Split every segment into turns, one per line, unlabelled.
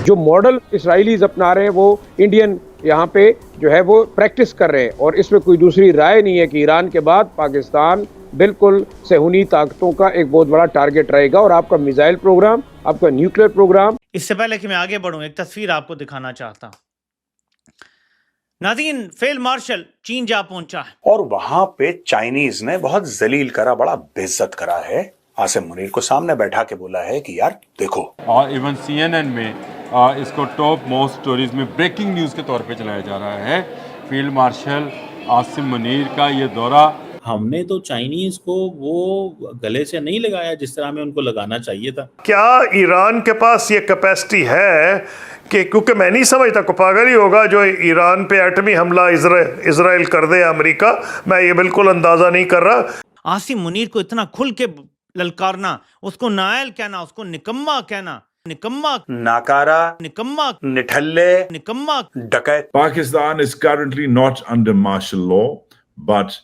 जो model Israelites अपना रहे हैं वो इंडियन यहाँ पे जो है वो प्रैक्टिस कर रहे हैं, और इसमें कोई दूसरी राय नहीं है कि ईरान के बाद पाकिस्तान बिल्कुल सहूनी ताकतों का एक बहुत बड़ा टारगेट रहेगा। और आपका मिसाइल प्रोग्राम, आपका न्यूक्लियर प्रोग्राम।
इससे पहले कि मैं आगे बढ़ूं, एक तस्वीर आपको दिखाना चाहता हूं। नाज़रीन, फील्ड मार्शल चीन जा पहुंचा है
और वहां पे चाइनीज ने बहुत जलील करा, बड़ा बेइज्जत करा है। आसिम मुनीर को सामने बैठा के बोला है कि यार देखो।
और इवन CNN में इसको टॉप मोस्ट स्टोरीज में ब्रेकिंग न्यूज़ के तौर पे चलाया जा रहा है। फील्ड मार्शल आसिम मुनीर का ये दौरा।
हमने तो चाइनीज को वो गले से नहीं लगाया जिस तरह हमें उनको लगाना चाहिए था।
क्या ईरान के पास ये कैपेसिटी है कि, क्योंकि मैं नहीं समझता, को पागल ही होगा जो ईरान पे एटमी हमला इजराइल कर दे अमेरिका। मैं ये बिल्कुल अंदाजा नहीं कर रहा।
आसिम मुनीर को इतना खुल के ललकारना, उसको नायल कहना, उसको निकम्मा कहना, निकम्मा,
नाकारा,
निकम्मा,
निठल्ले,
निकम्मा,
डकैत।
Pakistan is currently not under martial law, but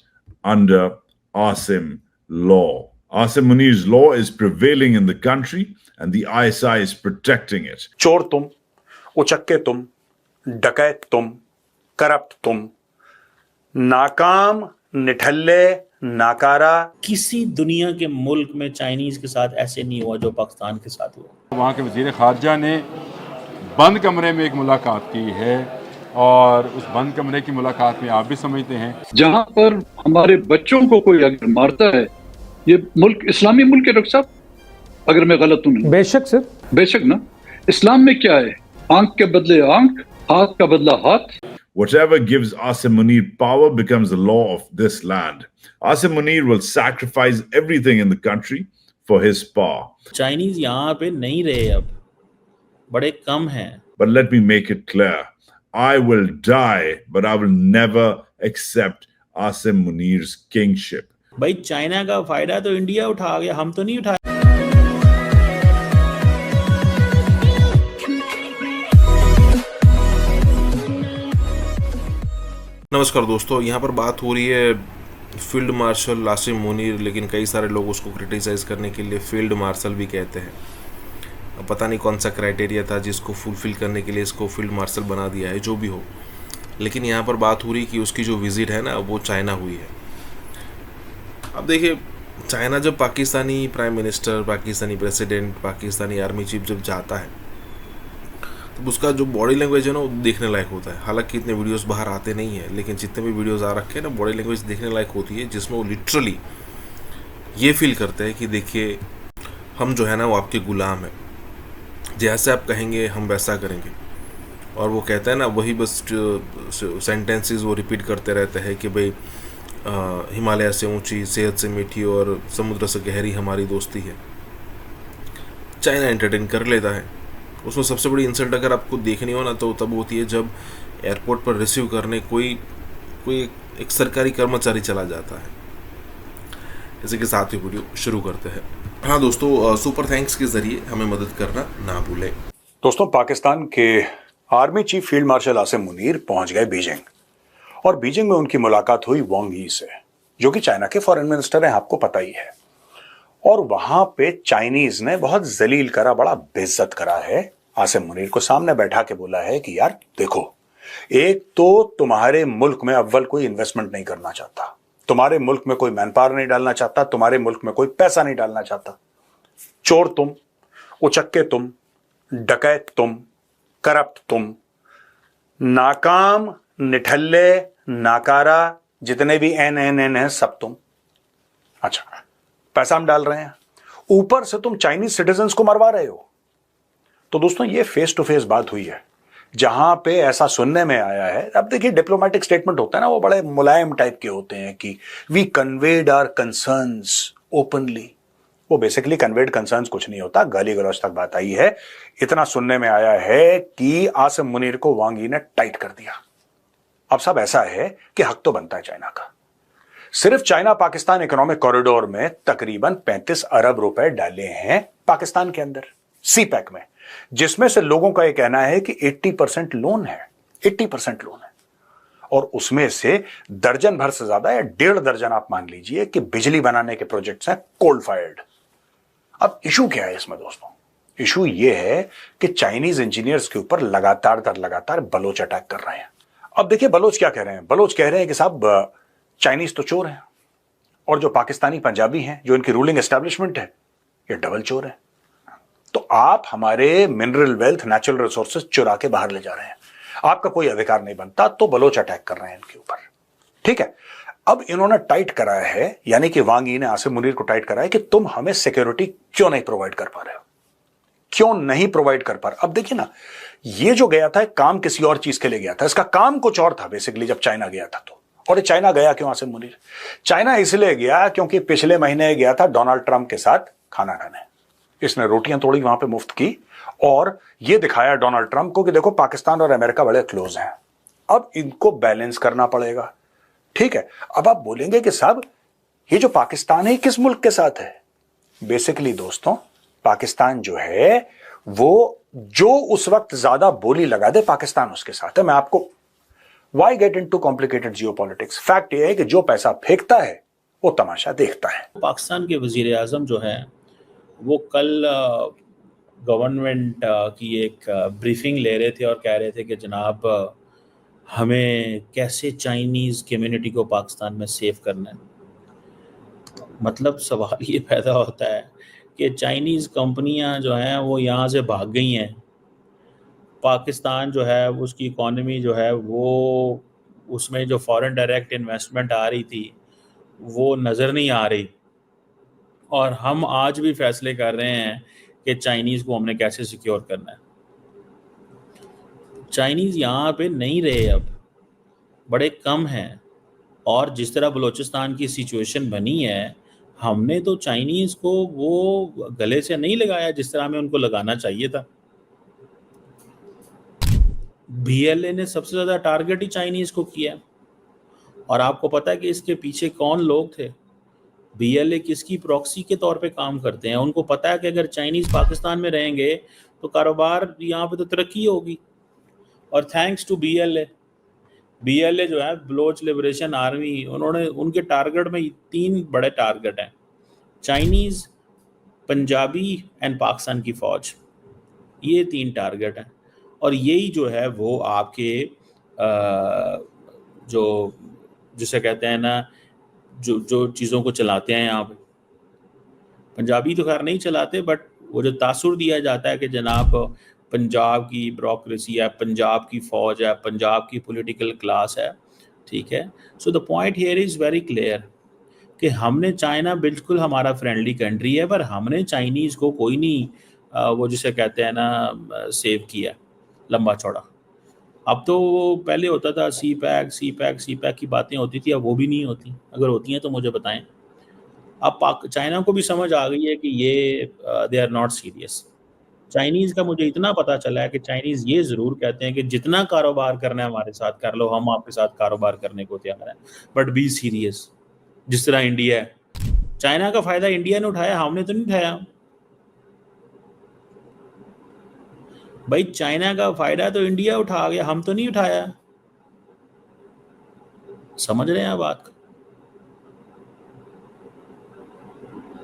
under Asim law. Asim Munir's law is prevailing in the country, and the ISI is protecting it.
चोर तुम, उचक्के तुम, डकैत तुम, करप्ट तुम, नाकाम, निठल्ले, नाकारा।
किसी दुनिया के मुल्क में चाइनीज के साथ ऐसे नहीं हुआ जो पाकिस्तान के साथ हुआ।
वहाँ के वजीर खारजा ने बंद कमरे में एक मुलाकात की है, और उस बंद कमरे की मुलाकात में आप भी समझते हैं
जहाँ पर हमारे बच्चों को कोई अगर मारता है, ये मुल्क इस्लामी मुल्क है डॉक्टर साहब, अगर मैं गलत हूँ।
बेशक सर,
बेशक ना। इस्लाम में क्या है? आंख के बदले आंख, हाथ का बदला हाथ।
Whatever gives Asim Munir power becomes the law of this land. Asim Munir will sacrifice everything in the country for his power.
Chinese यहाँ पे नहीं रहे, अब बड़े कम हैं।
But let me make it clear, I will die, but I will never accept Asim Munir's kingship.
भाई China का फायदा तो इंडिया उठा गया, हम तो नहीं उठाए।
नमस्कार दोस्तों, यहाँ पर बात हो रही है फील्ड मार्शल आसिम मुनीर, लेकिन कई सारे लोग उसको क्रिटिसाइज़ करने के लिए फील्ड मार्शल भी कहते हैं। अब पता नहीं कौन सा क्राइटेरिया था जिसको फुलफ़िल करने के लिए इसको फील्ड मार्शल बना दिया है, जो भी हो। लेकिन यहाँ पर बात हो रही कि उसकी जो विज़िट है ना, वो चाइना हुई है। अब देखिए, चाइना जब Pakistani prime minister, Pakistani president, Pakistani army chief जब जाता है, तो उसका जो बॉडी लैंग्वेज है ना, वो देखने लायक होता है। हालांकि इतने वीडियोस बाहर आते नहीं हैं, लेकिन जितने भी वीडियोस आ रखे हैं ना, बॉडी लैंग्वेज देखने लायक होती है, जिसमें वो लिटरली ये फील करते हैं कि देखिए, हम जो है ना वो आपके गुलाम हैं, जैसे आप कहेंगे हम वैसा करेंगे। और वो कहता है ना, वही बस सेंटेंसेस वो रिपीट करते रहते हैं कि भाई हिमालय से ऊंची, सेहत से मीठी और समुद्र से गहरी हमारी दोस्ती है। चाइना एंटरटेन कर लेता है। उसमें सबसे बड़ी इंसल्ट अगर आपको देखनी हो ना, तो तब होती है जब एयरपोर्ट पर रिसीव करने कोई एक सरकारी कर्मचारी चला जाता है। इसी के साथ ही वीडियो शुरू करते हैं। हाँ दोस्तों, सुपर थैंक्स के जरिए हमें मदद करना ना भूलें।
दोस्तों, पाकिस्तान के army chief field marshal Asim Munir पहुंच गए बीजिंग, और बीजिंग में उनकी मुलाकात हुई वांग यी से, जो कि चाइना के फॉरेन मिनिस्टर हैं, आपको पता ही है। और वहां पे चाइनीज ने बहुत जलील करा, बड़ा बेइज्जत करा है। आसिम मुनीर को सामने बैठा के बोला है कि यार देखो, एक तो तुम्हारे मुल्क में अव्वल कोई इन्वेस्टमेंट नहीं करना चाहता, तुम्हारे मुल्क में कोई मैन पावर नहीं डालना चाहता, तुम्हारे मुल्क में कोई पैसा नहीं डालना चाहता। चोर तुम, उचक्के तुम, डकैत तुम, करप्ट तुम, नाकाम, निठल्ले, नाकारा, जितने भी एन है सब तुम। अच्छा, पैसा हम डाल रहे हैं, ऊपर से तुम चाइनीज सिटीजन्स को मरवा रहे हो। तो दोस्तों, ये फेस टू फेस बात हुई है, जहां पे ऐसा सुनने में आया है। अब देखिए, डिप्लोमेटिक स्टेटमेंट होता है ना, वो बड़े मुलायम टाइप के होते हैं कि we conveyed our concerns openly. वो बेसिकली कन्वेड कंसर्न्स कुछ नहीं होता, गाली गलौज तक बात आई है। इतना सुनने में आया है कि आसिम मुनीर को वांग यी ने टाइट कर दिया। अब सब ऐसा है कि हक तो बनता है चाइना का। सिर्फ चाइना पाकिस्तान इकोनॉमिक कॉरिडोर में तकरीबन 35 अरब रुपए डाले हैं पाकिस्तान के अंदर, सीपैक में, जिसमें से लोगों का यह कहना है कि 80% लोन है, 80% लोन है। और उसमें से दर्जन भर से ज्यादा या 1.5 दर्जन आप मान लीजिए कि बिजली बनाने के प्रोजेक्ट्स हैं कोल फायर्ड। अब इशू क्या है इसमें दोस्तों? इशू ये है कि चाइनीज इंजीनियर्स के ऊपर लगातार दर लगातार बलोच अटैक कर रहे हैं। अब देखिए बलोच क्या कह रहे हैं। बलोच कह रहे हैं कि साहब चाइनीज तो चोर हैं और जो पाकिस्तानी पंजाबी हैं, जो इनकी रूलिंग एस्टैब्लिशमेंट है, ये डबल चोर है। तो आप हमारे मिनरल वेल्थ, नेचुरल रिसोर्सेज चुरा के बाहर ले जा रहे हैं, आपका कोई अधिकार नहीं बनता। तो बलोच अटैक कर रहे हैं इनके ऊपर। ठीक है, अब इन्होंने टाइट कराया है, यानी कि वांग यी ने आसिम मुनीर को टाइट कराया कि तुम हमें सिक्योरिटी क्यों नहीं प्रोवाइड कर पा रहे हो, क्यों नहीं प्रोवाइड कर पा रहे। अब देखिए ना, ये जो गया था काम किसी और चीज के लिए गया था, इसका काम कुछ और था बेसिकली जब चाइना गया था। तो और चाइना गया क्यों आसिम मुनीर? चाइना इसलिए गया क्योंकि पिछले महीने गया था डोनाल्ड ट्रंप के साथ खाना खाने। इसने रोटियां तोड़ी वहां पे मुफ्त की और यह दिखाया डोनाल्ड ट्रंप को कि देखो पाकिस्तान और अमेरिका बड़े क्लोज हैं, अब इनको बैलेंस करना पड़ेगा। ठीक है, अब आप बोलेंगे कि साहब ये जो पाकिस्तान है किस मुल्क के साथ है? बेसिकली दोस्तों, पाकिस्तान जो है वो जो उस वक्त ज्यादा बोली लगा दे पाकिस्तान उसके साथ है। मैं आपको why get into complicated geopolitics, fact ये है कि जो पैसा फेंकता है वो तमाशा देखता है।
पाकिस्तान के वजीर आज़म जो है वो कल गवर्नमेंट की एक ब्रीफिंग ले रहे थे और कह रहे थे कि जनाब हमें कैसे चाइनीज़ कम्युनिटी को पाकिस्तान में सेव करना है। मतलब सवाल ये पैदा होता है कि चाइनीज़ कंपनियां जो हैं वो यहाँ से भाग गई हैं, पाकिस्तान जो है उसकी इकॉनमी जो है वो उसमें जो फॉरेन डायरेक्ट इन्वेस्टमेंट आ रही थी वो नज़र नहीं आ रही, और हम आज भी फैसले कर रहे हैं कि चाइनीज़ को हमने कैसे सिक्योर करना है। चाइनीज़ यहाँ पे नहीं रहे, अब बड़े कम हैं, और जिस तरह बलूचिस्तान की सिचुएशन बनी है, हमने तो चाइनीज़ को वो गले से नहीं लगाया जिस तरह हमें उनको लगाना चाहिए था। बीएलए ने सबसे ज़्यादा टारगेट ही चाइनीज़ को किया, और आपको पता है कि इसके पीछे कौन लोग थे। बीएलए किसकी प्रॉक्सी के तौर पे काम करते हैं। उनको पता है कि अगर चाइनीज़ पाकिस्तान में रहेंगे तो कारोबार यहाँ पे तो तरक्की होगी, और थैंक्स टू बीएलए जो है बलोच लिबरेशन आर्मी, उन्होंने उनके टारगेट में 3 बड़े टारगेट हैं, चाइनीज़, पंजाबी एंड पाकिस्तान की फ़ौज। ये 3 टारगेट हैं, और यही जो है वो आपके जो जिसे कहते हैं ना जो चीज़ों को चलाते हैं यहाँ पे। पंजाबी तो खैर नहीं चलाते, बट वो जो तासुर दिया जाता है कि जनाब पंजाब की ब्यूरोक्रेसी है, पंजाब की फ़ौज है, पंजाब की पॉलिटिकल क्लास है। ठीक है, so the point here is very clear कि हमने, चाइना बिल्कुल हमारा फ्रेंडली कंट्री है, पर हमने चाइनीज़ को कोई नहीं वो जिसे कहते हैं ना सेव किया लंबा चौड़ा। अब तो पहले होता था सी पैक की बातें होती थी, अब वो भी नहीं होती। अगर होती हैं तो मुझे बताएं। अब चाइना को भी समझ आ गई है कि ये they are not serious. Chinese का मुझे इतना पता चला है कि चाइनीज़ ये ज़रूर कहते हैं कि जितना कारोबार करना है हमारे साथ कर लो, हम आपके साथ कारोबार करने को तैयार हैं, बट बी सीरियस। जिस तरह इंडिया है, चाइना का फ़ायदा इंडिया ने उठाया, हमने तो नहीं उठाया भाई। चाइना का फ़ायदा तो इंडिया उठा गया, हम तो नहीं उठाया। समझ रहे हैं आप बात?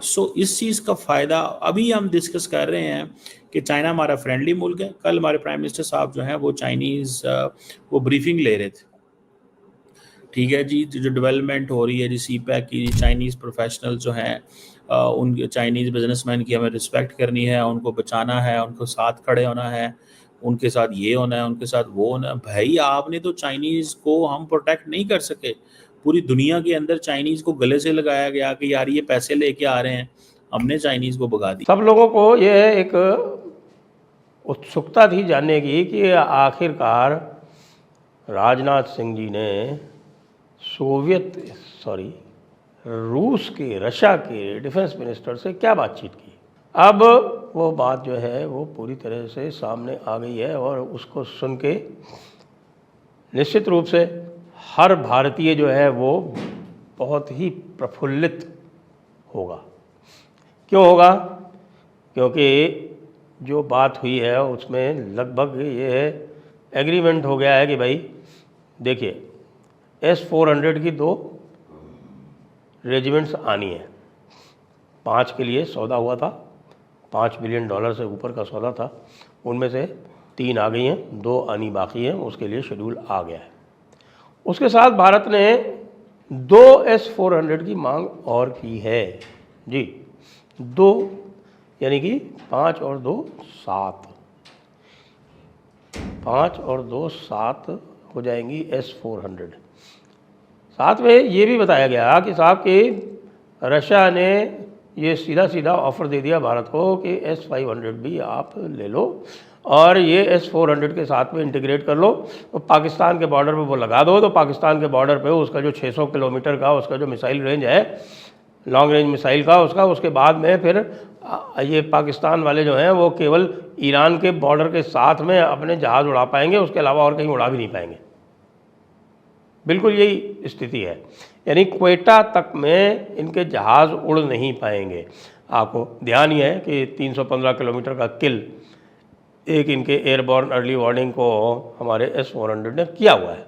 सो इस चीज़ का फ़ायदा अभी हम डिस्कस कर रहे हैं कि चाइना हमारा फ्रेंडली मुल्क है। कल हमारे प्राइम मिनिस्टर साहब जो हैं वो चाइनीज़ वो ब्रीफिंग ले रहे थे। ठीक है जी, जो डेवलपमेंट हो रही है जी सीपैक की, चाइनीज़ प्रोफेशनल जो हैं उन चाइनीज़ बिजनेसमैन की हमें रिस्पेक्ट करनी है, उनको बचाना है, उनको साथ खड़े होना है, उनके साथ ये होना है, उनके साथ वो होना है। भाई आपने तो चाइनीज़ को हम प्रोटेक्ट नहीं कर सके। पूरी दुनिया के अंदर चाइनीज़ को गले से लगाया गया कि यार ये पैसे लेके आ रहे हैं, हमने चाइनीज़ को भगा दी।
सब लोगों को ये एक उत्सुकता थी जानने की कि आखिरकार राजनाथ सिंह जी ने रूस के, रशिया के डिफेंस मिनिस्टर से क्या बातचीत की। अब वो बात जो है वो पूरी तरह से सामने आ गई है, और उसको सुन के निश्चित रूप से हर भारतीय जो है वो बहुत ही प्रफुल्लित होगा। क्यों होगा? क्योंकि जो बात हुई है उसमें लगभग ये एग्रीमेंट हो गया है कि भाई देखिए S-400 की 2 रेजिमेंट्स आनी है, 5 के लिए सौदा हुआ था, $5 बिलियन से ऊपर का सौदा था, उनमें से 3 आ गई हैं, 2 आनी बाकी हैं, उसके लिए शेड्यूल आ गया है। उसके साथ भारत ने 2 S-400 की मांग और की है जी, 2 यानी कि 5 और 2 7, 5 और 2 7 हो जाएंगी S-400। साथ में ये भी बताया गया कि साहब कि रशिया ने ये सीधा सीधा ऑफ़र दे दिया भारत को कि S-500 भी आप ले लो और ये S-400 के साथ में इंटीग्रेट कर लो, तो पाकिस्तान के बॉर्डर पे वो लगा दो, तो पाकिस्तान के बॉर्डर पे उसका जो 600 किलोमीटर का उसका जो मिसाइल रेंज है, लॉन्ग रेंज मिसाइल का उसके बाद में फिर ये पाकिस्तान वाले जो हैं वो केवल ईरान के बॉर्डर के साथ में अपने जहाज़ उड़ा पाएंगे, उसके अलावा और कहीं उड़ा भी नहीं पाएंगे। बिल्कुल यही स्थिति है, यानी क्वेटा तक में इनके जहाज़ उड़ नहीं पाएंगे। आपको ध्यान ही है कि 315 किलोमीटर का किल एक इनके एयरबॉर्न अर्ली वार्निंग को हमारे S-400 ने किया हुआ है।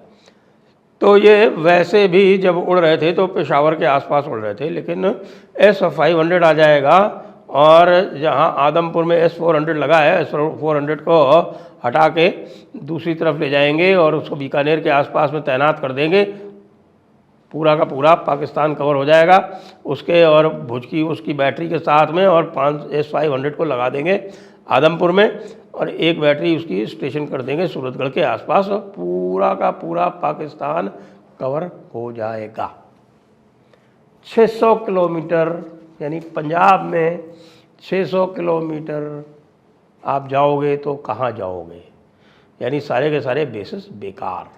तो ये वैसे भी जब उड़ रहे थे तो पेशावर के आसपास उड़ रहे थे, लेकिन S-500 आ जाएगा और जहां आदमपुर में S-400 लगा है, S-400 को हटा के दूसरी तरफ ले जाएंगे और उसको बीकानेर के आसपास में तैनात कर देंगे, पूरा का पूरा पाकिस्तान कवर हो जाएगा उसके, और भुज की उसकी बैटरी के साथ में, और 5 S-500 को लगा देंगे आदमपुर में और एक बैटरी उसकी स्टेशन कर देंगे सूरतगढ़ के आसपास, पूरा का पूरा पाकिस्तान कवर हो जाएगा। 600 किलोमीटर यानी पंजाब में 600 किलोमीटर आप जाओगे तो कहाँ जाओगे, यानी सारे के सारे बेसिस बेकार।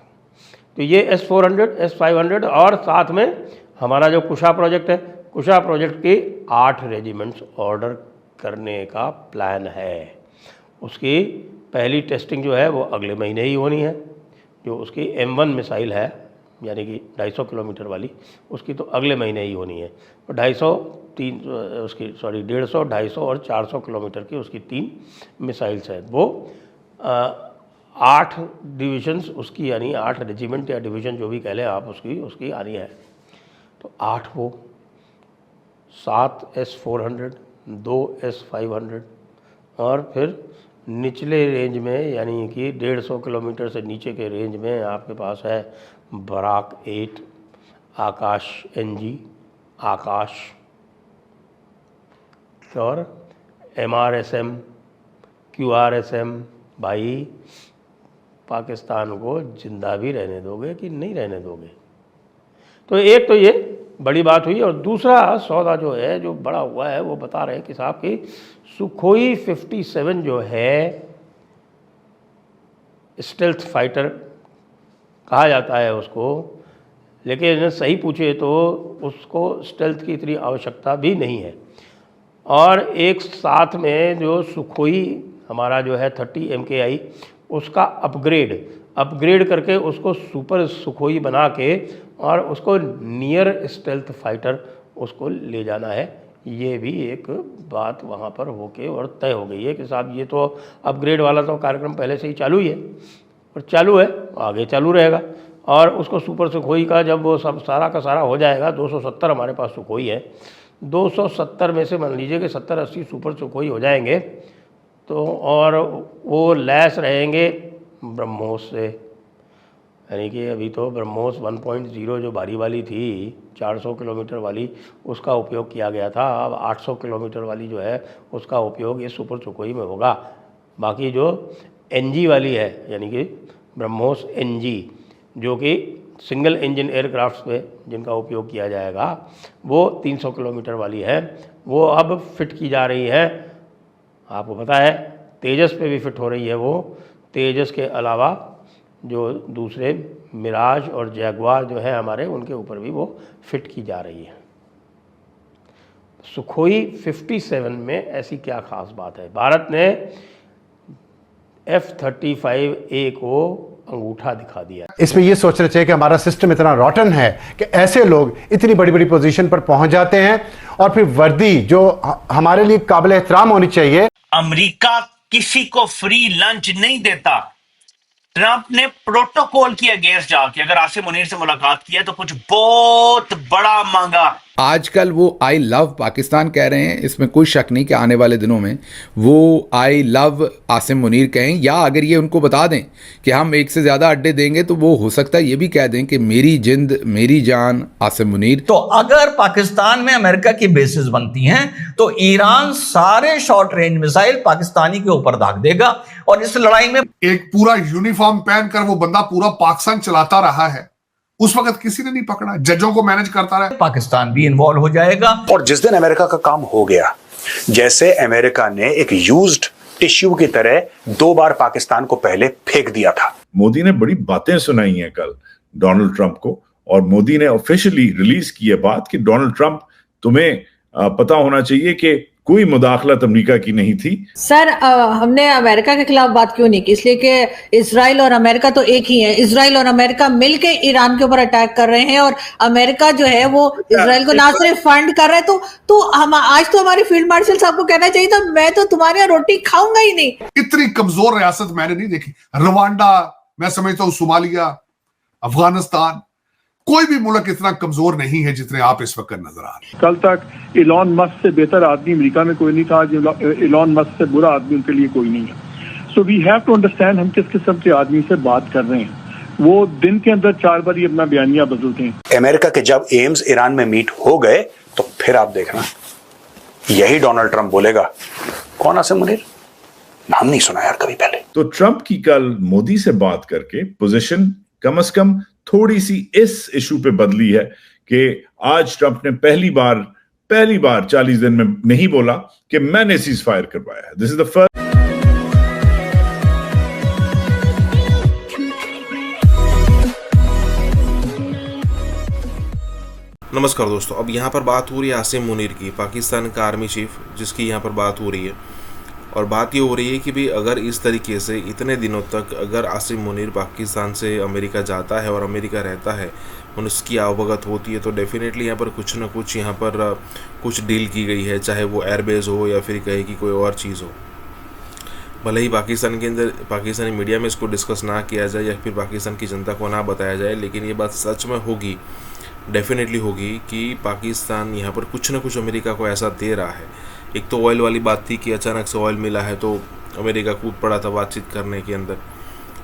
तो ये S-400, S-500 और साथ में हमारा जो कुशा प्रोजेक्ट है, कुशा प्रोजेक्ट के 8 रेजिमेंट्स ऑर्डर करने का प्लान है। उसकी पहली टेस्टिंग जो है वो अगले महीने ही होनी है। जो उसकी M1 मिसाइल है यानी कि 250 किलोमीटर वाली, उसकी तो अगले महीने ही होनी है। तो 150 250 और 400 किलोमीटर की उसकी 3 मिसाइल्स हैं। वो 8 डिविजन्स उसकी, यानी 8 रेजिमेंट या डिवीज़न जो भी कह लें आप, उसकी आनी है। तो 8 वो, 7 S-400, 2 S-500 और फिर निचले रेंज में यानी कि 150 किलोमीटर से नीचे के रेंज में आपके पास है बराक 8, आकाश NG, आकाश और MRSM, QRSM। भाई पाकिस्तान को जिंदा भी रहने दोगे कि नहीं रहने दोगे? तो एक तो ये बड़ी बात हुई, और दूसरा सौदा जो है जो बड़ा हुआ है वो बता रहे हैं कि साहब कि सुखोई 57 जो है, स्टेल्थ फाइटर कहा जाता है उसको, लेकिन सही पूछे तो उसको स्टेल्थ की इतनी आवश्यकता भी नहीं है। और एक साथ में जो सुखोई हमारा जो है 30 MKI, उसका अपग्रेड करके उसको सुपर सुखोई बना के और उसको नियर स्टेल्थ फाइटर उसको ले जाना है। ये भी एक बात वहाँ पर होके और तय हो गई है कि साहब ये तो अपग्रेड वाला तो कार्यक्रम पहले से ही चालू ही है, और चालू है, आगे चालू रहेगा। और उसको सुपर सुखोई का जब वो सब सारा का सारा हो जाएगा, 270 हमारे पास सुखोई है, 270 में से मान लीजिए कि 70-80 सुपर सुखोई हो जाएंगे, तो और वो लैस रहेंगे ब्रह्मोस से। यानी कि अभी तो ब्रह्मोस 1.0 जो भारी वाली थी 400 किलोमीटर वाली, उसका उपयोग किया गया था। अब 800 किलोमीटर वाली जो है उसका उपयोग ये सुपर सुखोई में होगा। बाकी जो NG वाली है यानी कि ब्रह्मोस NG, जो कि सिंगल इंजन एयरक्राफ्ट्स पे जिनका उपयोग किया जाएगा, वो 300 किलोमीटर वाली है, वो अब फिट की जा रही है। आपको पता है तेजस पे भी फिट हो रही है वो। तेजस के अलावा जो दूसरे मिराज और जैगवार जो है हमारे, उनके ऊपर भी वो फिट की जा रही है। सुखोई 57 में ऐसी क्या खास बात है? भारत ने F-35A को अंगूठा दिखा दिया।
इसमें ये सोचना चाहिए कि हमारा सिस्टम इतना रॉटन है कि ऐसे लोग इतनी बड़ी बड़ी पोजीशन पर पहुंच जाते हैं, और फिर वर्दी जो हमारे लिए काबिल एहतराम होनी चाहिए।
अमेरिका किसी को फ्री लंच नहीं देता। ट्रंप ने प्रोटोकॉल की अगेंस्ट जाके अगर आसिम मुनीर से मुलाकात किया तो कुछ बहुत बड़ा मांगा।
आजकल वो आई लव पाकिस्तान कह रहे हैं, इसमें कोई शक नहीं कि आने वाले दिनों में वो आई लव आसिम मुनीर कहें, या अगर ये उनको बता दें कि हम एक से ज़्यादा अड्डे देंगे तो वो हो सकता है ये भी कह दें कि मेरी जिंद मेरी जान आसिम मुनीर।
तो अगर पाकिस्तान में अमेरिका की बेसिस बनती हैं तो ईरान सारे शॉर्ट रेंज मिसाइल पाकिस्तानी के ऊपर दाग देगा, और इस लड़ाई में
एक पूरा यूनिफॉर्म पहनकर वो बंदा पूरा पाकिस्तान चलाता रहा है, उस वक्त किसी ने नहीं पकड़ा, जजों को मैनेज करता रहा।
पाकिस्तान भी इन्वॉल्व हो जाएगा।
और जिस दिन अमेरिका का काम हो गया, जैसे अमेरिका ने एक यूज्ड टिश्यू की तरह 2 बार पाकिस्तान को पहले फेंक दिया था।
मोदी ने बड़ी बातें सुनाई हैं कल डोनाल्ड ट्रंप को, और मोदी ने ऑफिशियली रिलीज की है बात कि डोनाल्ड ट्रंप, तुम्हें पता होना चाहिए कि कोई मुदाखलत अमेरिका की नहीं थी।
सर हमने अमेरिका के खिलाफ बात क्यों नहीं की? इसलिए कि इसराइल और अमेरिका तो एक ही है। इसराइल और अमेरिका मिलके ईरान के ऊपर अटैक कर रहे हैं, और अमेरिका जो है वो इसराइल को ना सिर्फ फंड कर रहा है, तो हम आज तो हमारे फील्ड मार्शल साहब को कहना चाहिए था मैं तो तुम्हारी यहाँ रोटी खाऊंगा ही नहीं।
इतनी कमजोर रियासत मैंने नहीं देखी। रवांडा, मैं समझता हूँ सोमालिया, अफगानिस्तान, कोई भी मुल्क इतना कमजोर नहीं है जितने आप इस वक्त नजर आ रहे हैं।
कल तक इलॉन मस्क से बेहतर आदमी अमेरिका में कोई नहीं था, इलॉन मस्क से बुरा आदमी उनके लिए कोई नहीं है। So we have to understand हम किस किस्म के आदमी से बात कर रहे हैं। वो दिन के अंदर 4 बार ही अपना बयानिया बदलते हैं।
अमेरिका के जब एम्स ईरान में मीट हो गए तो फिर आप देखना यही डोनाल्ड ट्रंप बोलेगा, कौन आसिम मुनीर? नाम नहीं सुना यार कभी पहले।
तो ट्रंप की कल मोदी से बात करके पोजीशन कम से कम थोड़ी सी इस इशू पे बदली है कि आज ट्रंप ने पहली बार 40 दिन में नहीं बोला कि मैंने सीज फायर करवाया है। This is the first.
नमस्कार दोस्तों, अब यहाँ पर बात हो रही है आसिम मुनीर की, पाकिस्तान का आर्मी चीफ जिसकी यहाँ पर बात हो रही है। और बात ये हो रही है कि भाई अगर इस तरीके से इतने दिनों तक अगर आसिम मुनीर पाकिस्तान से अमेरिका जाता है और अमेरिका रहता है और उसकी अवगत होती है, तो डेफिनेटली यहाँ पर कुछ ना कुछ यहाँ पर कुछ डील की गई है, चाहे वो एयरबेस हो या फिर कहे कि कोई और चीज़ हो। भले ही पाकिस्तान के अंदर पाकिस्तानी मीडिया में इसको डिस्कस ना किया जाए या फिर पाकिस्तान की जनता को ना बताया जाए, लेकिन ये बात सच में होगी, डेफिनेटली होगी कि पाकिस्तान यहाँ पर कुछ ना कुछ अमेरिका को ऐसा दे रहा है। एक तो ऑयल वाली बात थी कि अचानक से ऑयल मिला है तो अमेरिका कूद पड़ा था बातचीत करने के अंदर,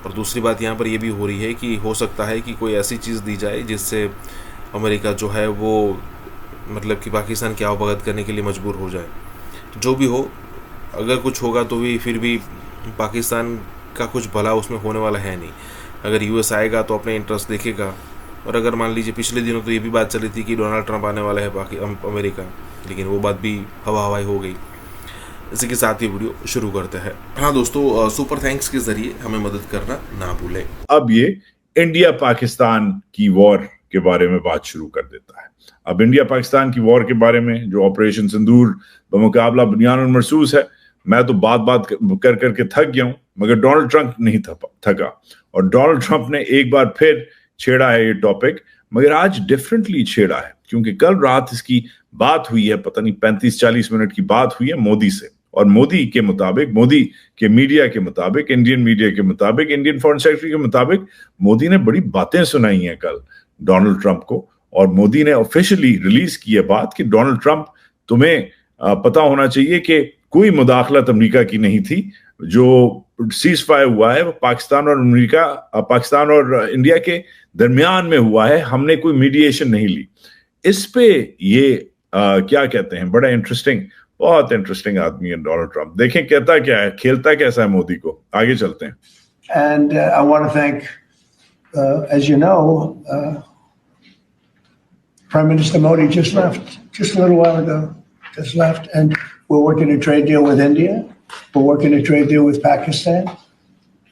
और दूसरी बात यहाँ पर ये भी हो रही है कि हो सकता है कि कोई ऐसी चीज़ दी जाए जिससे अमेरिका जो है वो मतलब कि पाकिस्तान की अवगत करने के लिए मजबूर हो जाए। जो भी हो, अगर कुछ होगा तो भी फिर भी पाकिस्तान का कुछ भला उसमें होने वाला है नहीं। अगर यूएस आएगा तो अपने इंटरेस्ट देखेगा, और अगर मान लीजिए पिछले दिनों तो ये भी बात चली थी कि डोनाल्ड ट्रंप आने वाला है अमेरिका, लेकिन वो बात भी हवाई हो गई। इसी के साथ ही वीडियो शुरू करते हैं। हाँ दोस्तों, सुपर थैंक्स के जरिए हमें मदद करना ना भूलें।
अब ये इंडिया पाकिस्तान की वॉर के बारे में बात शुरू कर देता है। अब इंडिया पाकिस्तान की वॉर के बारे में जो ऑपरेशन सिंदूर बमुकाबला बुनियान और मरसूस है, मैं तो बात कर करके थक गया हूं, मगर डोनाल्ड ट्रंप नहीं थका, और डोनाल्ड ट्रंप ने एक बार फिर छेड़ा है ये टॉपिक, मगर आज डिफरेंटली छेड़ा है, क्योंकि कल रात इसकी बात हुई है, पता नहीं 35-40 मिनट की बात हुई है मोदी से, और मोदी के मुताबिक, मोदी के मीडिया के मुताबिक, इंडियन मीडिया के मुताबिक, इंडियन फॉरेन सेक्रेटरी के मुताबिक मोदी ने बड़ी बातें सुनाई हैं कल डोनाल्ड ट्रंप को, और मोदी ने ऑफिशियली रिलीज की है बात कि डोनाल्ड ट्रंप, तुम्हें पता होना चाहिए कि कोई मुदाखलत अमेरिका की नहीं थी। जो सीज फायर हुआ है वो पाकिस्तान और इंडिया के दरमियान में हुआ है, हमने कोई मीडिएशन नहीं ली। इस पे ये क्या कहते हैं, बड़ा इंटरेस्टिंग, बहुत इंटरेस्टिंग आदमी है डोनाल्ड ट्रंप। देखें कहता क्या है, खेलता कैसा है मोदी को। आगे चलते हैं।
And I want to thank, as you know, Prime Minister Modi just left, just a little while ago, just left, and we're working a trade deal with India. We're working a trade deal with Pakistan,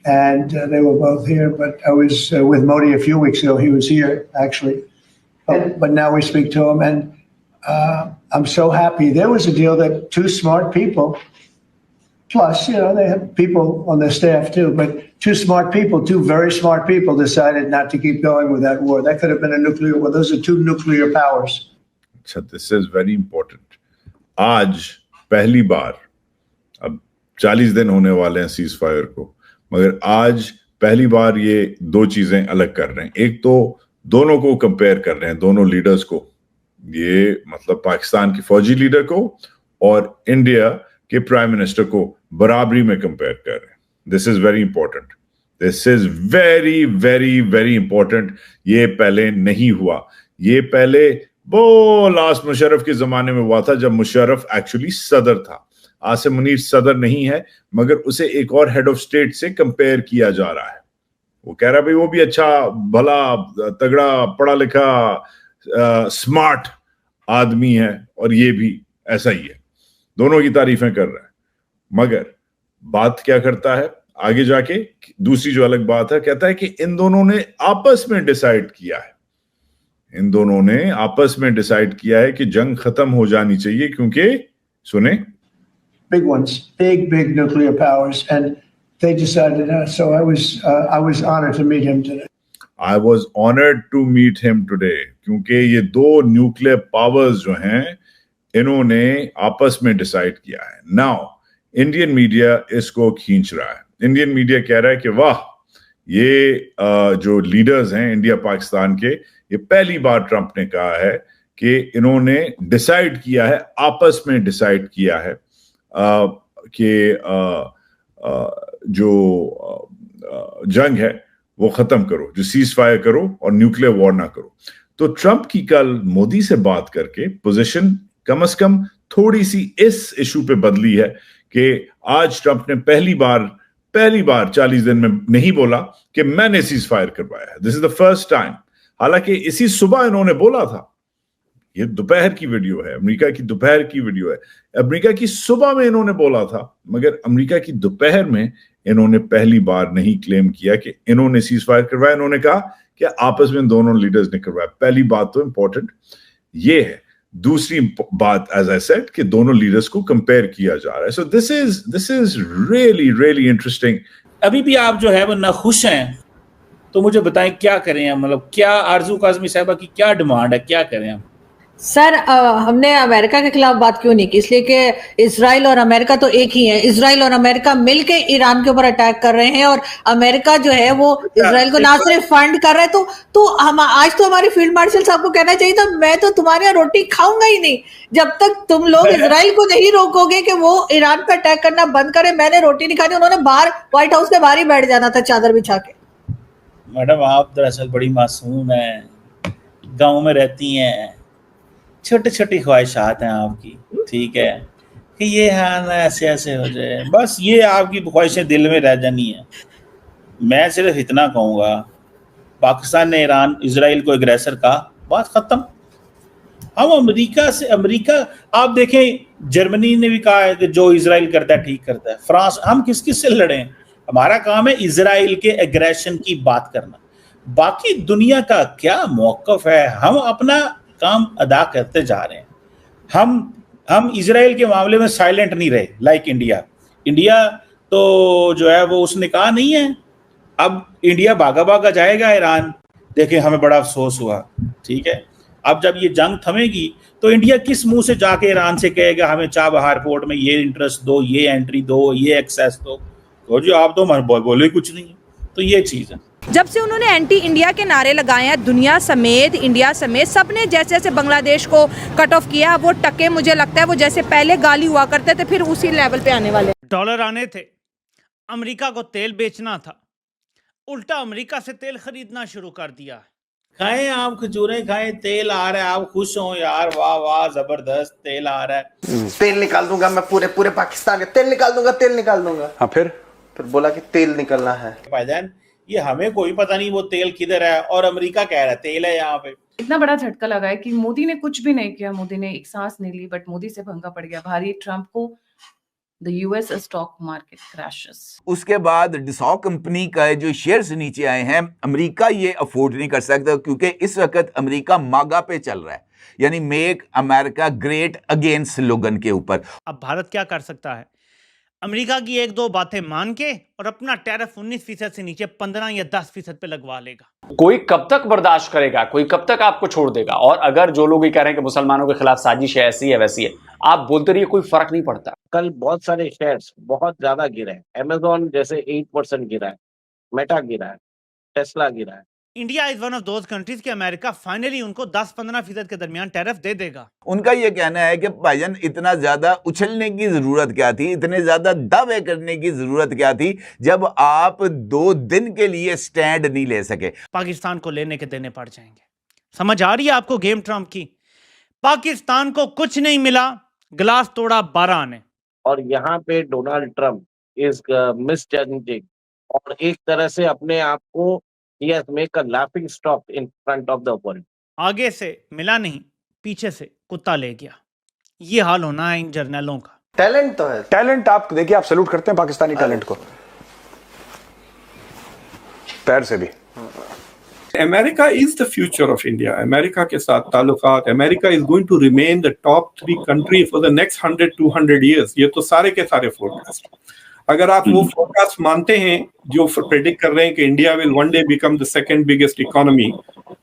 and they were both here. But I was with Modi a few weeks ago. He was here actually, but now we speak to him, and I'm so happy. There was a deal that two smart people, plus they have people on their staff too, but two smart people, two very smart people, decided not to keep going with that war. That could have been a nuclear war. Those are two nuclear powers.
अच्छा, this is very important. आज पहली बार, अब 40 दिन होने वाले हैं cease fire को, मगर आज पहली बार ये दो चीजें अलग कर रहे हैं। एक तो दोनों को कंपेयर कर रहे हैं, दोनों लीडर्स को, ये मतलब पाकिस्तान के फौजी लीडर को और इंडिया के प्राइम मिनिस्टर को बराबरी में कंपेयर कर रहे हैं। This is very important, this is very very very important. ये पहले नहीं हुआ, ये पहले वो लास्ट मुशर्रफ के जमाने में हुआ था जब मुशर्रफ एक्चुअली सदर था। आसिम मुनीर सदर नहीं है, मगर उसे एक और हेड ऑफ स्टेट से कंपेयर किया जा रहा है। वो कह रहा है भाई वो भी अच्छा भला तगड़ा पढ़ा लिखा स्मार्ट आदमी है और ये भी ऐसा ही है, दोनों की तारीफें कर रहा है। मगर बात क्या करता है आगे जाके, दूसरी जो अलग बात है, कहता है कि इन दोनों ने आपस में डिसाइड किया है, इन दोनों ने आपस में डिसाइड किया है कि जंग खत्म हो जानी चाहिए, क्योंकि सुने
big ones, big nuclear powers, and they decided that. So I was honored to meet him today.
I was honored to meet him today, क्योंकि ये दो न्यूक्लियर पावर्स जो हैं इन्होंने आपस में डिसाइड किया है। नाउ इंडियन मीडिया इसको खींच रहा है, इंडियन मीडिया कह रहा है कि वाह ये जो लीडर्स हैं इंडिया पाकिस्तान के, ये पहली बार ट्रंप ने कहा है कि इन्होंने डिसाइड किया है, आपस में डिसाइड किया है कि जो जंग है वो खत्म करो, जो सीज फायर करो और न्यूक्लियर वॉर ना करो। तो ट्रंप की कल मोदी से बात करके पोजीशन कम से कम थोड़ी सी इस इशू पे बदली है कि आज ट्रंप ने पहली बार 40 दिन में नहीं बोला कि मैंने सीज फायर करवाया है। This is the first time. हालांकि इसी सुबह इन्होंने बोला था, ये दोपहर की वीडियो है, अमेरिका की दोपहर की वीडियो है, अमेरिका की सुबह में इन्होंने बोला था, मगर अमेरिका की दोपहर में इन्होंने पहली बार नहीं क्लेम किया कि इन्होंने सीज फायर करवाया। इन्होंने कहा कि आपस में दोनों लीडर्स ने करवाया। पहली बात तो इंपॉर्टेंट ये है। दूसरी बात एज आई सेड कि दोनों लीडर्स को कंपेयर किया जा रहा है। So this is really really interesting.
अभी भी आप जो है वो नाखुश हैं, तो मुझे बताएं क्या करें हम, मतलब क्या आरजू काज़मी साहिबा की क्या डिमांड है, क्या करें हम?
सर हमने अमेरिका के खिलाफ बात क्यों नहीं की, इसलिए कि इजराइल और अमेरिका तो एक ही है। इजराइल और अमेरिका मिलके ईरान के ऊपर अटैक कर रहे हैं और अमेरिका जो है वो इजराइल को ना सिर्फ फंड कर रहा है, तो हम आज तो हमारे फील्ड मार्शल साहब को कहना चाहिए था मैं तो तुम्हारे यहाँ रोटी खाऊंगा ही नहीं जब तक तुम लोग इजराइल को नहीं रोकोगे कि वो ईरान पर अटैक करना बंद करे। मैंने रोटी नहीं खानी, उन्होंने बाहर व्हाइट हाउस के बाहर ही बैठ जाना था चादर बिछा के।
मैडम आप दरअसल बड़ी मासूम हैं, गाँव में रहती हैं, छोटी छोटी ख्वाहिशात हैं आपकी, ठीक है कि ये हाँ ना ऐसे ऐसे हो जाए, बस ये आपकी ख्वाहिशें दिल में रह जानी है। मैं सिर्फ इतना कहूँगा, पाकिस्तान ने इजराइल को एग्रेसर कहा, बात ख़त्म। हम अमेरिका आप देखें, जर्मनी ने भी कहा है कि जो इजराइल करता है ठीक करता है। फ्रांस, हम किस से लड़ें? हमारा काम है इजराइल के एग्रेशन की बात करना, बाकी दुनिया का क्या मौक़िफ़ है हम अपना काम अदा करते जा रहे हैं। हम इजराइल के मामले में साइलेंट नहीं रहे लाइक इंडिया तो जो है वो उसने कहा नहीं है। अब इंडिया भागा जाएगा ईरान, देखें हमें बड़ा अफसोस हुआ, ठीक है। अब जब ये जंग थमेगी तो इंडिया किस मुंह से जाके ईरान से कहेगा हमें चाबहार पोर्ट में ये इंटरेस्ट दो, ये एंट्री दो, ये एक्सेस दो, तो जो आप तो बोले कुछ नहीं है। तो ये चीज़ है।
जब से उन्होंने एंटी इंडिया के नारे लगाए हैं, दुनिया समेत इंडिया समेत सबने जैसे जैसे बांग्लादेश को कट ऑफ किया, वो टके मुझे लगता है वो जैसे पहले गाली हुआ करते थे फिर उसी लेवल पे आने वाले।
डॉलर आने थे, अमेरिका को तेल बेचना था, उल्टा अमेरिका से तेल खरीदना शुरू कर दिया।
खाएं आप खजूरें खाएं, तेल आ रहा है, आप खुश हो यार, वाह वाह जबरदस्त तेल आ रहा है।
तेल निकाल दूंगा मैं, पूरे पाकिस्तान का तेल निकाल दूंगा।
हाँ फिर
बोला कि तेल निकलना है।
भाईजान ये हमें कोई पता नहीं वो तेल किधर है, और अमेरिका कह रहा है तेल है यहाँ पे।
इतना बड़ा झटका लगा है कि मोदी ने कुछ भी नहीं किया, मोदी ने एक सांस नहीं ली, बट मोदी से भंगा पड़ गया भारी। ट्रंप को the US stock market crashes.
उसके बाद डिसॉ कंपनी का जो शेयर्स नीचे आए हैं, अमेरिका ये अफोर्ड नहीं कर सकता, क्योंकि इस वक्त अमेरिका मागा पे चल रहा है, यानी make America great again slogan के ऊपर।
अब भारत क्या कर सकता है? अमेरिका की एक दो बातें मान के और अपना टैरिफ 19% से नीचे 15 या 10% पे लगवा लेगा।
कोई कब तक बर्दाश्त करेगा, कोई कब तक आपको छोड़ देगा? और अगर जो लोग ये कह रहे हैं कि मुसलमानों के खिलाफ साजिश है, ऐसी है वैसी है, आप बोलते रहिए, कोई फर्क नहीं पड़ता।
कल बहुत सारे शेयर्स बहुत ज्यादा गिरे हैं। अमेजॉन जैसे 8% गिरा है, मेटा गिरा है, टेस्ला गिरा है।
India is one of those countries कि अमेरिका फाइनली उनको 10-15% के दरमियान टैरिफ दे देगा।
उनका ये कहना है कि भाईजान इतना ज्यादा उछलने की जरूरत क्या थी, इतने ज्यादा दावे करने की जरूरत क्या थी, जब आप 2 दिन के लिए स्टैंड नहीं ले सके।
पाकिस्तान को लेने के देने पड़ जाएंगे। समझ आ रही है आपको गेम ट्रम्प की? पाकिस्तान को कुछ नहीं मिला, गिलास तोड़ा 12 आने।
और यहाँ पे डोनाल्ड ट्रम्प इज मिसजजिंग और एक तरह से अपने आप को he has make a laughing stock in front of the world।
आगे से मिला नहीं, पीछे से कुत्ता ले गया। ये हाल होना है इन जर्नलों का।
टैलेंट तो है,
टैलेंट आप देखिए, आप सैल्यूट करते हैं पाकिस्तानी टैलेंट को, पैर से भी।
America is the future of India. America के साथ ताल्लुकात, America is going to remain the top 3 country for the next 100-200 years। ये तो सारे के सारे फोरकास्ट, अगर आप वो फोरकास्ट मानते हैं जो प्रेडिक्ट कर रहे हैं कि India will one day become the second biggest economy,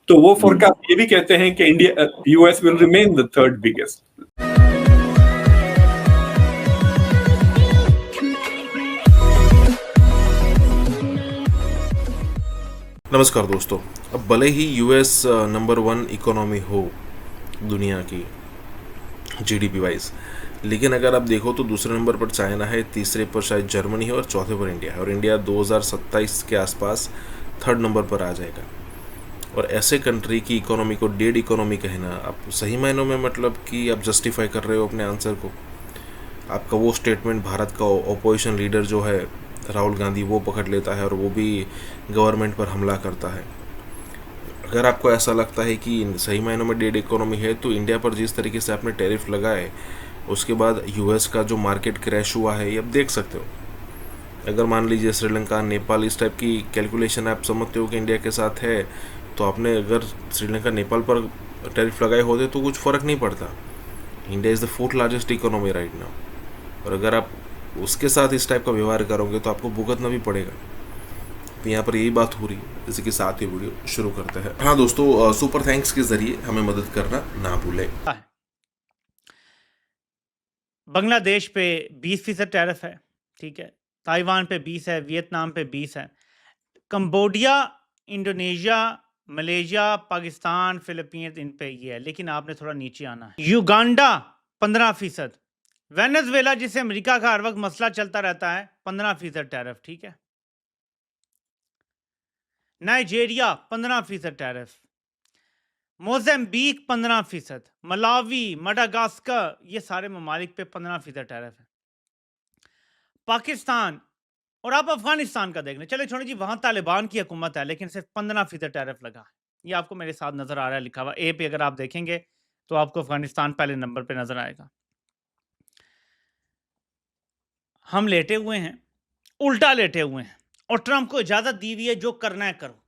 तो वो फोरकास्ट ये भी कहते हैं कि India US will remain the third biggest.
नमस्कार दोस्तों, अब भले ही यूएस नंबर 1 इकोनॉमी हो दुनिया की जीडीपी वाइज, लेकिन अगर आप देखो तो दूसरे नंबर पर चाइना है, तीसरे पर शायद जर्मनी है और चौथे पर इंडिया है। और इंडिया 2027 के आसपास 3rd नंबर पर आ जाएगा। और ऐसे कंट्री की इकोनॉमी को डेड इकोनॉमी कहना, आप सही मायनों में मतलब कि आप जस्टिफाई कर रहे हो अपने आंसर को। आपका वो स्टेटमेंट भारत का ओपोजिशन लीडर जो है राहुल गांधी वो पकड़ लेता है और वो भी गवर्नमेंट पर हमला करता है। अगर आपको ऐसा लगता है कि सही मायनों में डेड इकोनॉमी है, तो इंडिया पर जिस तरीके से आपने टैरिफ लगाए, उसके बाद यूएस का जो मार्केट क्रैश हुआ है, ये आप देख सकते हो। अगर मान लीजिए श्रीलंका, नेपाल, इस टाइप की कैलकुलेशन आप समझते हो कि इंडिया के साथ है, तो आपने अगर श्रीलंका, नेपाल पर टैरिफ लगाए होते तो कुछ फ़र्क नहीं पड़ता। India is the 4th largest economy right now. और अगर आप उसके साथ इस टाइप का व्यवहार करोगे तो आपको भुगतना भी पड़ेगा। तो यहाँ पर यही बात हो रही है, इसी के साथ ये वीडियो शुरू करते हैं। हाँ दोस्तों, सुपर थैंक्स के जरिए हमें मदद करना ना भूलें।
बांग्लादेश पे 20% टैरिफ है, ठीक है। ताइवान पे 20 है, वियतनाम पे 20 है। Cambodia, Indonesia, Malaysia, Pakistan, Philippines, इन पे ये है। लेकिन आपने थोड़ा नीचे आना है। युगांडा 15%, वेनेजुएला जिसे अमेरिका का हर वक्त मसला चलता रहता है 15% टैरिफ, ठीक है। नाइजीरिया 15% टैरिफ, मोज़ेम्बिक 15%, मलावी, मडागास्कर, ये सारे ममालिक पे 15% टैरिफ है। पाकिस्तान और आप अफगानिस्तान का देख लें, चले छोड़े जी, वहां तालिबान की हुकूमत है लेकिन सिर्फ 15% टैरिफ लगा। ये आपको मेरे साथ नजर आ रहा है लिखा हुआ ए पे। अगर आप देखेंगे तो आपको अफगानिस्तान पहले नंबर पे नजर आएगा। हम लेटे हुए हैं, उल्टा लेटे हुए हैं, और ट्रंप को इजाजत दी हुई है जो करना है करो।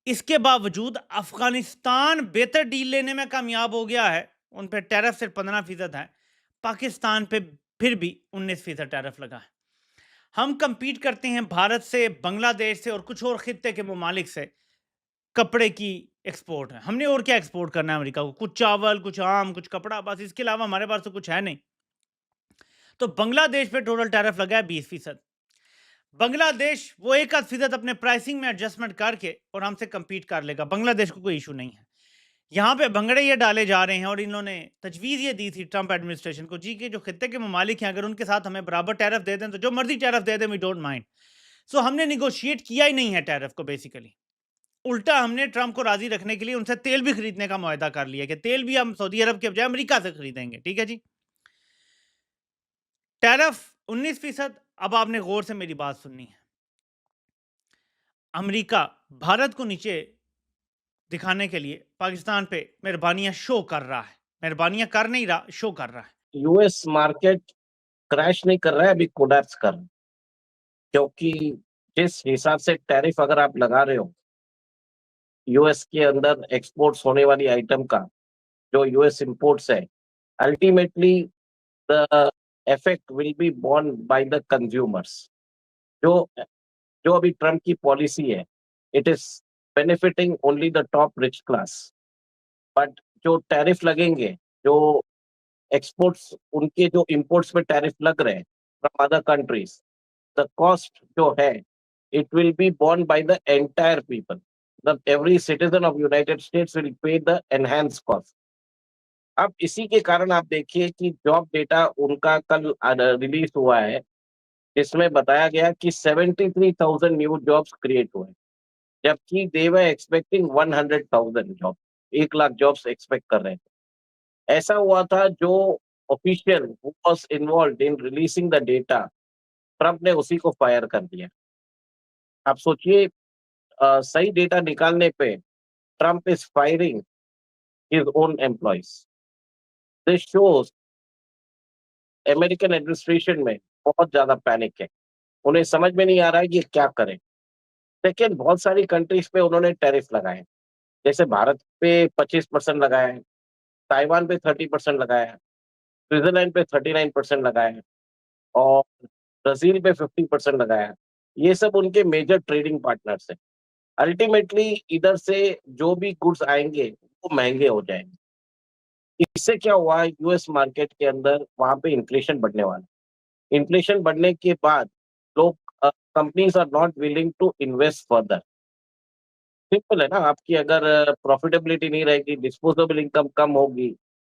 इसके बावजूद अफगानिस्तान बेहतर डील लेने में कामयाब हो गया है, उन पर टैरिफ सिर्फ 15% है। पाकिस्तान पे फिर भी 19% टैरिफ लगा है। हम कंपीट करते हैं भारत से, बांग्लादेश से और कुछ और खित्ते के ममालिक से। कपड़े की एक्सपोर्ट है, हमने और क्या एक्सपोर्ट करना है अमेरिका को? कुछ चावल, कुछ आम, कुछ कपड़ा, बस। इसके अलावा हमारे पास तो कुछ है नहीं। तो बांग्लादेश पे टोटल टैरिफ लगा है 20%। बांग्लादेश वो 1% अपने प्राइसिंग में एडजस्टमेंट करके और हमसे कंपीट कर लेगा। बांग्लादेश को कोई इशू नहीं है। यहाँ पे भंगड़े ये डाले जा रहे हैं और इन्होंने तजवीज़ ये दी थी ट्रंप एडमिनिस्ट्रेशन को, जी कि जो खित्ते के ममालिक हैं अगर उनके साथ हमें बराबर टैरिफ दे दें तो जो मर्जी टैरिफ दे दें, वी डोंट माइंड। सो हमने निगोशिएट किया ही नहीं है टैरिफ को। बेसिकली उल्टा हमने ट्रंप को राजी रखने के लिए उनसे तेल भी खरीदने का मुआहदा कर लिया कि तेल भी हम सऊदी अरब के बजाय अमेरिका से खरीदेंगे, ठीक है जी। टैरिफ 19%। अब आपने गौर से मेरी बात सुननी है। अमेरिका भारत को नीचे दिखाने के लिए पाकिस्तान पे मेहरबानियां शो कर रहा है। मेहरबानियां कर नहीं रहा, शो कर रहा है।
यूएस मार्केट क्रैश नहीं कर रहा है, अभी कोलैप्स कर रहा है। क्योंकि जिस हिसाब से टैरिफ अगर आप लगा रहे हो यूएस के अंदर एक्सपोर्ट्स होने वाली आइटम का, जो यूएस इंपोर्ट्स है, ultimately the effect will be borne by the consumers। जो अभी ट्रम्प की पॉलिसी है, it is benefiting only the top rich class। But जो टैरिफ लगेंगे, जो एक्सपोर्ट्स, उनके जो इंपोर्ट्स पे टैरिफ लग रहे हैं from other countries, the cost जो है, it will be borne by the entire people, every citizen of United States will pay the enhanced cost. अब इसी के कारण आप देखिए कि जॉब डेटा उनका कल रिलीज हुआ है, जिसमें बताया गया कि 73,000 न्यू जॉब्स क्रिएट हुए, जबकि they were expecting 100,000 job, 1 lakh jobs expect कर रहे थे। ऐसा हुआ था, जो official was involved in releasing the data, Trump ने उसी को फायर कर दिया। आप सोचिए, सही डेटा निकालने पे Trump is firing his own employees. This shows American administration में बहुत ज्यादा पैनिक है, उन्हें समझ में नहीं आ रहा है कि क्या करें। सेकेंड, बहुत सारी कंट्रीज पे उन्होंने टैरिफ लगाए, जैसे भारत पे 25% लगाया है, ताइवान पे 30% लगाया है, स्विट्जरलैंड पे 39% लगाया है और ब्राजील पे 50% लगाया है। ये सब उनके मेजर ट्रेडिंग पार्टनर्स हैं। अल्टीमेटली इधर से जो भी गुड्स आएंगे वो महंगे हो जाएंगे। इससे क्या हुआ, यूएस मार्केट के अंदर वहां पे इन्फ्लेशन बढ़ने वाला। इन्फ्लेशन बढ़ने के बाद लोग, companies are not willing to invest further. Simple है ना, आपकी अगर प्रॉफिटेबिलिटी नहीं रहेगी, डिस्पोजेबल इनकम कम होगी,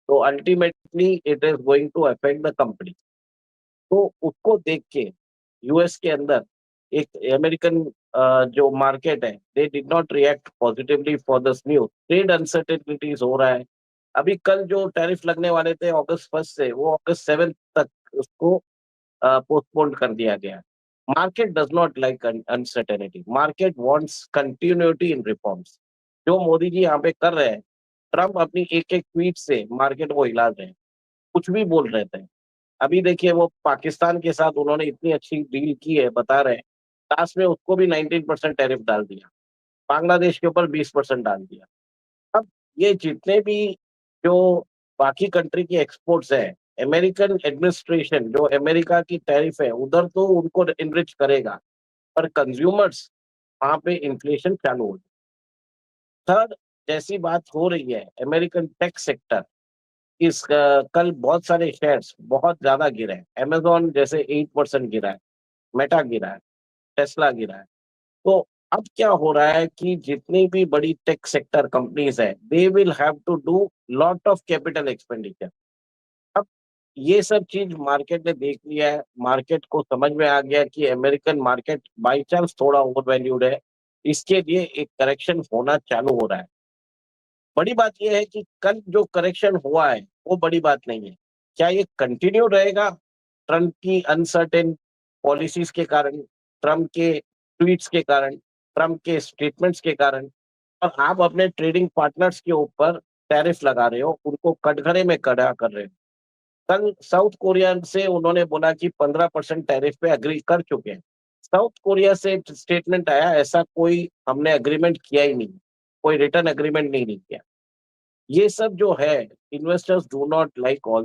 तो ultimately it is going to affect the company. तो उसको देख के यूएस के अंदर एक अमेरिकन जो मार्केट है, they did not react positively for this news. Trade uncertainties हो रहा है। अभी कल जो टैरिफ लगने वाले थे अगस्त 1 से, वो अगस्त 7 तक उसको पोस्टपोन कर दिया गया। Market does not like uncertainty, market wants continuity in reforms. जो मोदी जी यहाँ पे कर रहे हैं, ट्रंप अपनी एक एक ट्वीट से मार्केट को हिला रहे हैं, कुछ भी बोल रहे थे। अभी देखिए, वो पाकिस्तान के साथ उन्होंने इतनी अच्छी डील की है, बता रहे हैं, लास्ट में उसको भी 19% टैरिफ डाल दिया, बांग्लादेश के ऊपर 20% डाल दिया। अब ये जितने भी जो बाकी कंट्री की एक्सपोर्ट्स है, अमेरिकन एडमिनिस्ट्रेशन जो अमेरिका की टैरिफ है उधर तो उनको इनरिच करेगा, पर कंज्यूमर्स वहां पे इन्फ्लेशन चालू हो। थर्ड, जैसी बात हो रही है, अमेरिकन टेक सेक्टर इस कल बहुत सारे शेयर्स बहुत ज्यादा गिरे हैं। अमेजोन जैसे 8% गिरा है, मेटा गिरा है, टेस्ला गिरा है। तो अब क्या हो रहा है कि जितनी भी बड़ी टेक सेक्टर कंपनीज है, they will have to do lot of capital expenditure. अब ये सब चीज मार्केट ने देख लिया है, मार्केट को समझ में आ गया कि अमेरिकन मार्केट बाई चांस थोड़ा ओवर वैल्यूड है, इसके लिए एक करेक्शन होना चालू हो रहा है। बड़ी बात यह है कि कल जो करेक्शन हुआ है वो बड़ी बात नहीं है। क्या ये कंटिन्यू रहेगा ट्रंप की अनसर्टेन पॉलिसीज के कारण, ट्रंप के ट्वीट्स के कारण, ट्रंप के स्टेटमेंट्स के कारण, और आप अपने ट्रेडिंग पार्टनर्स के ऊपर टैरिफ लगा रहे हो, उनको कटघरे में खड़ा कर रहे हो। कल साउथ कोरिया से उन्होंने बोला कि 15% टैरिफ पे अग्री कर चुके हैं। साउथ कोरिया से स्टेटमेंट आया, ऐसा कोई हमने अग्रीमेंट किया ही नहीं, कोई रिटर्न अग्रीमेंट नहीं किया। ये सब जो है, investors do not like all